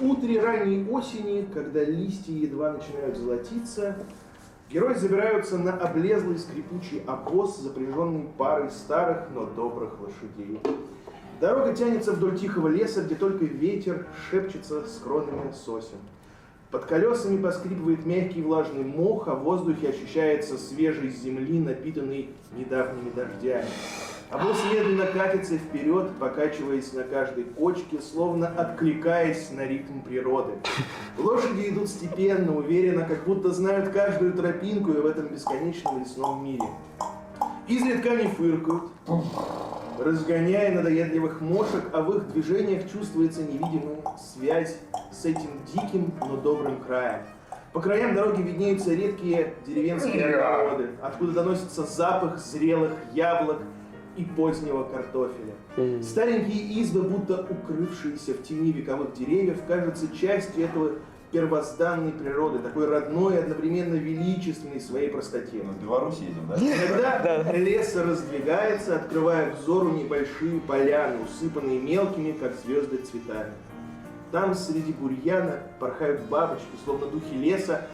утре ранней осени, когда листья едва начинают золотиться, герои забираются на облезлый скрипучий обоз, запряженный парой старых, но добрых лошадей. Дорога тянется вдоль тихого леса, где только ветер шепчется с кронами сосен. Под колесами поскрипывает мягкий влажный мох, а в воздухе ощущается свежий земли, напитанный недавними дождями. Обоз медленно катится вперед, покачиваясь на каждой кочке, словно откликаясь на ритм природы. Лошади идут степенно, уверенно, как будто знают каждую тропинку и в этом бесконечном лесном мире. Изредка они фыркают, разгоняя надоедливых мошек, а в их движениях чувствуется невидимая связь с этим диким, но добрым краем. По краям дороги виднеются редкие деревенские огороды, откуда доносится запах зрелых яблок и позднего картофеля. Старенькие избы, будто укрывшиеся в тени вековых деревьев, кажутся частью этого первозданной природы, такой родной и одновременно величественной в своей простоте. В Беларусь едем, да? Иногда лес раздвигается, открывая взору небольшие поляны, усыпанные мелкими, как звезды, цветами. Там среди бурьяна порхают бабочки, словно духи леса,